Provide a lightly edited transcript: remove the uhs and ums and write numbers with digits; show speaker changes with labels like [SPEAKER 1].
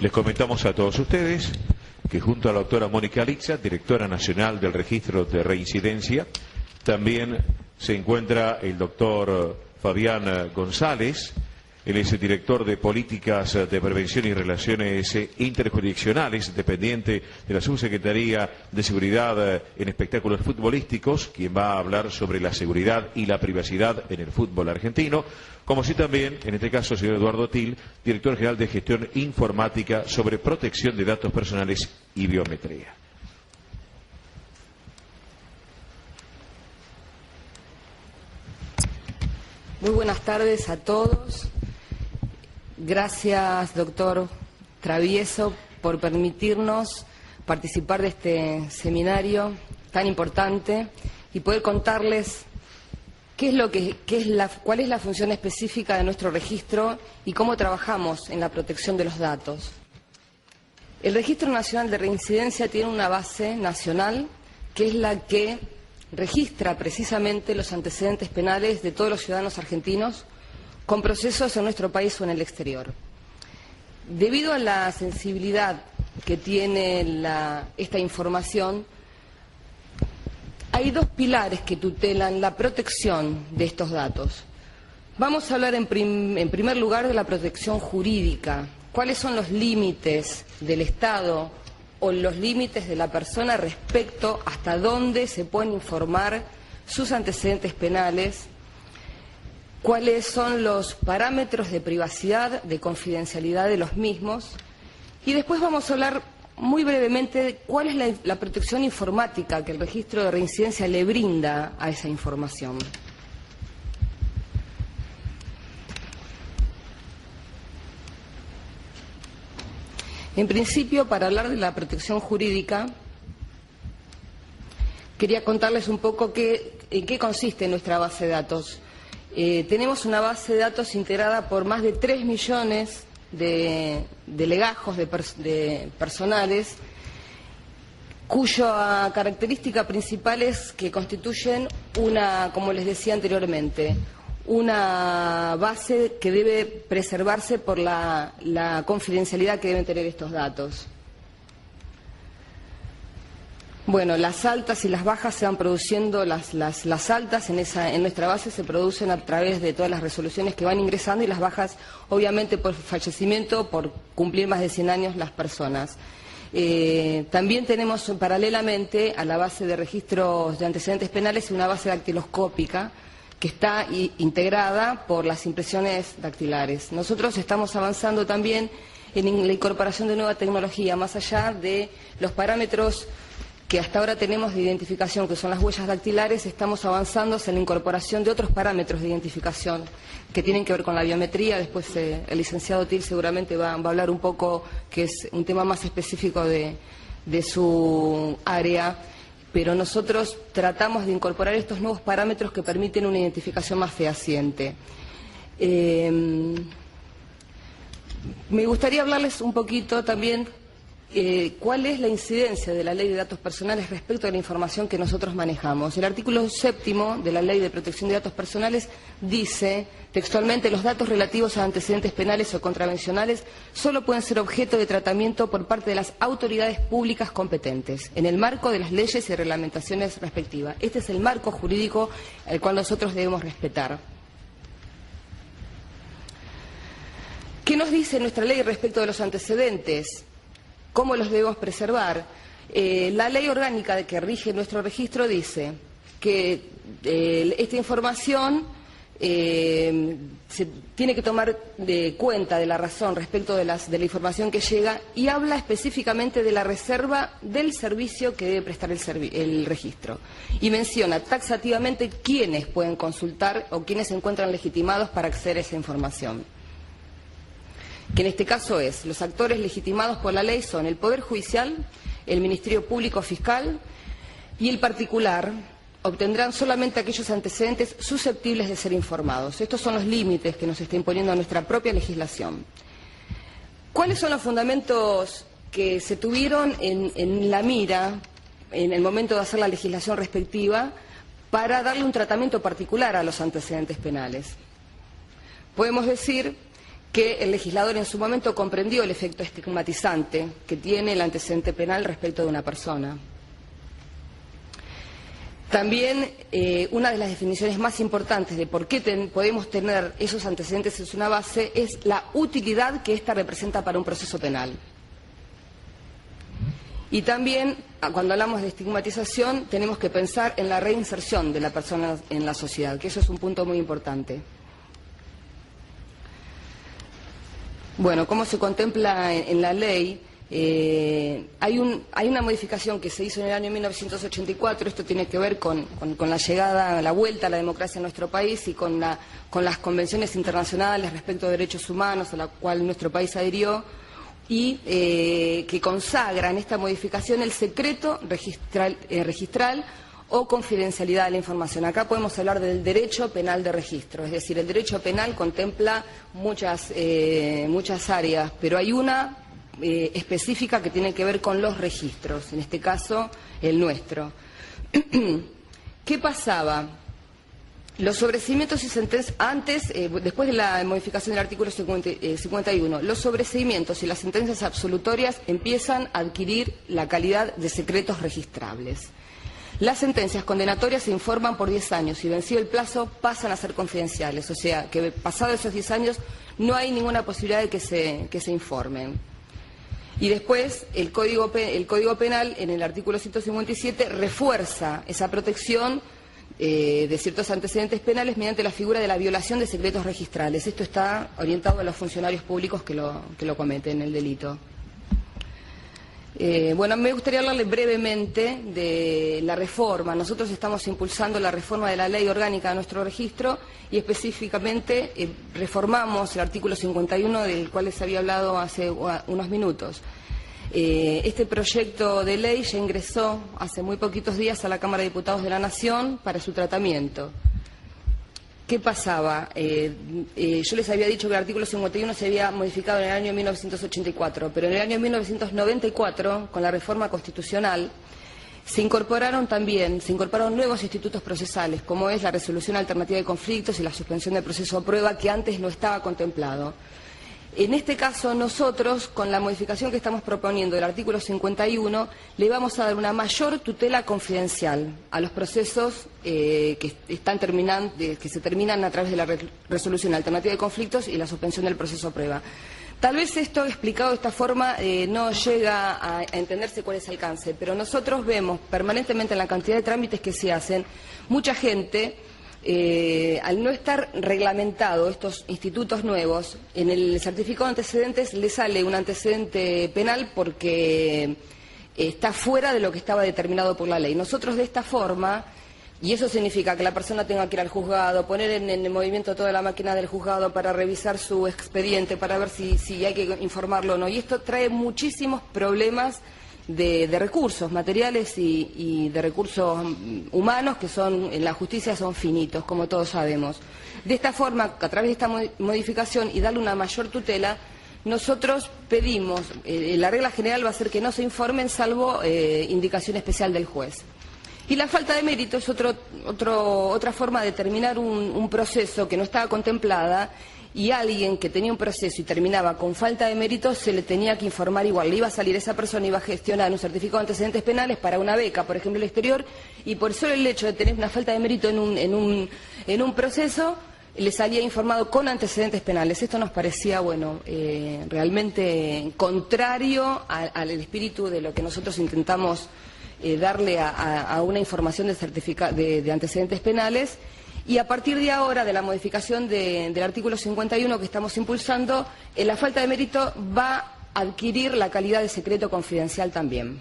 [SPEAKER 1] Les comentamos a todos ustedes que junto a la doctora Mónica Lixa, directora nacional del Registro de Reincidencia, también se encuentra el doctor Fabián González. Él es el director de Políticas de Prevención y Relaciones Interjurisdiccionales, dependiente de la Subsecretaría de Seguridad en Espectáculos Futbolísticos, quien va a hablar sobre la seguridad y la privacidad en el fútbol argentino, como así también, en este caso, el señor Eduardo Til, director general de Gestión Informática sobre Protección de Datos Personales y Biometría.
[SPEAKER 2] Muy buenas tardes a todos. Gracias, doctor Travieso, por permitirnos participar de este seminario tan importante y poder contarles cuál es la función específica de nuestro registro y cómo trabajamos en la protección de los datos. El Registro Nacional de Reincidencia tiene una base nacional que es la que registra precisamente los antecedentes penales de todos los ciudadanos argentinos con procesos en nuestro país o en el exterior. Debido a la sensibilidad que tiene esta información, hay dos pilares que tutelan la protección de estos datos. Vamos a hablar en primer lugar de la protección jurídica. ¿Cuáles son los límites del Estado o los límites de la persona respecto hasta dónde se pueden informar sus antecedentes penales? ¿Cuáles son los parámetros de privacidad, de confidencialidad de los mismos? Y después vamos a hablar muy brevemente de cuál es la protección informática que el registro de reincidencia le brinda a esa información. En principio, para hablar de la protección jurídica, quería contarles un poco en qué consiste nuestra base de datos. Tenemos una base de datos integrada por más de 3 millones de legajos personales, cuya característica principal es que constituyen como les decía anteriormente, una base que debe preservarse por la confidencialidad que deben tener estos datos. Bueno, las altas y las bajas se van produciendo, las altas en nuestra base se producen a través de todas las resoluciones que van ingresando y las bajas obviamente por fallecimiento, por cumplir más de 100 años las personas. También tenemos paralelamente a la base de registros de antecedentes penales una base dactiloscópica que está integrada por las impresiones dactilares. Nosotros estamos avanzando también en la incorporación de nueva tecnología, más allá de los parámetros que hasta ahora tenemos de identificación, que son las huellas dactilares, estamos avanzando hacia la incorporación de otros parámetros de identificación que tienen que ver con la biometría. Después el licenciado Til seguramente va a hablar un poco, que es un tema más específico de su área, pero nosotros tratamos de incorporar estos nuevos parámetros que permiten una identificación más fehaciente. Me gustaría hablarles un poquito también cuál es la incidencia de la Ley de Datos Personales respecto a la información que nosotros manejamos. El artículo 7º de la Ley de Protección de Datos Personales dice textualmente: los datos relativos a antecedentes penales o contravencionales solo pueden ser objeto de tratamiento por parte de las autoridades públicas competentes, en el marco de las leyes y reglamentaciones respectivas. Este es el marco jurídico al cual nosotros debemos respetar. ¿Qué nos dice nuestra ley respecto de los antecedentes? ¿Cómo los debemos preservar? La ley orgánica que rige nuestro registro dice que esta información se tiene que tomar cuenta de la razón respecto de la información que llega, y habla específicamente de la reserva del servicio que debe prestar el registro. Y menciona taxativamente quiénes pueden consultar o quiénes se encuentran legitimados para acceder a esa información, que en este caso los actores legitimados por la ley son el Poder Judicial, el Ministerio Público Fiscal y el particular. Obtendrán solamente aquellos antecedentes susceptibles de ser informados. Estos son los límites que nos está imponiendo nuestra propia legislación. ¿Cuáles son los fundamentos que se tuvieron en la mira en el momento de hacer la legislación respectiva para darle un tratamiento particular a los antecedentes penales? Podemos decir que el legislador en su momento comprendió el efecto estigmatizante que tiene el antecedente penal respecto de una persona. También una de las definiciones más importantes de por qué podemos tener esos antecedentes en una base es la utilidad que ésta representa para un proceso penal. Y también, cuando hablamos de estigmatización, tenemos que pensar en la reinserción de la persona en la sociedad, que eso es un punto muy importante. Bueno, ¿cómo se contempla en la ley? Hay una modificación que se hizo en el año 1984, esto tiene que ver con la llegada, la vuelta a la democracia en nuestro país y con las convenciones internacionales respecto a derechos humanos a la cual nuestro país adhirió y que consagran esta modificación el secreto registral o confidencialidad de la información. Acá podemos hablar del derecho penal de registro, es decir, el derecho penal contempla muchas áreas, pero hay una específica que tiene que ver con los registros, en este caso el nuestro. ¿Qué pasaba? Los sobreseimientos y sentencias, después de la modificación del artículo 51, los sobreseimientos y las sentencias absolutorias empiezan a adquirir la calidad de secretos registrables. Las sentencias condenatorias se informan por 10 años y vencido el plazo pasan a ser confidenciales, o sea que pasado esos 10 años no hay ninguna posibilidad de que se informen. Y después el Código Penal, en el artículo 157, refuerza esa protección de ciertos antecedentes penales mediante la figura de la violación de secretos registrales. Esto está orientado a los funcionarios públicos que lo cometen, el delito. Bueno, me gustaría hablarle brevemente de la reforma. Nosotros estamos impulsando la reforma de la ley orgánica de nuestro registro y específicamente reformamos el artículo 51 del cual les había hablado hace unos minutos. Este proyecto de ley ya ingresó hace muy poquitos días a la Cámara de Diputados de la Nación para su tratamiento. ¿Qué pasaba? Yo les había dicho que el artículo 51 se había modificado en el año 1984, pero en el año 1994, con la reforma constitucional, se incorporaron nuevos institutos procesales, como es la resolución alternativa de conflictos y la suspensión del proceso a prueba, que antes no estaba contemplado. En este caso, nosotros, con la modificación que estamos proponiendo del artículo 51, le vamos a dar una mayor tutela confidencial a los procesos que se terminan a través de la resolución alternativa de conflictos y la suspensión del proceso a prueba. Tal vez esto explicado de esta forma no llega a entenderse cuál es el alcance, pero nosotros vemos permanentemente en la cantidad de trámites que se hacen, mucha gente, al no estar reglamentado estos institutos nuevos, en el certificado de antecedentes le sale un antecedente penal porque está fuera de lo que estaba determinado por la ley. Nosotros de esta forma, y eso significa que la persona tenga que ir al juzgado, poner en movimiento toda la máquina del juzgado para revisar su expediente, para ver si hay que informarlo o no, y esto trae muchísimos problemas de recursos materiales y de recursos humanos que en la justicia son finitos, como todos sabemos. De esta forma, a través de esta modificación y darle una mayor tutela, nosotros pedimos, la regla general va a ser que no se informen salvo indicación especial del juez. Y la falta de mérito es otra forma de terminar un proceso que no estaba contemplada, y alguien que tenía un proceso y terminaba con falta de mérito se le tenía que informar igual. Le iba a salir esa persona, iba a gestionar un certificado de antecedentes penales para una beca, por ejemplo, en el exterior, y por solo el hecho de tener una falta de mérito en un proceso, le salía informado con antecedentes penales. Esto nos parecía, realmente contrario al espíritu de lo que nosotros intentamos darle a una información de antecedentes penales. Y a partir de ahora, de la modificación del artículo 51 que estamos impulsando, la falta de mérito va a adquirir la calidad de secreto confidencial también.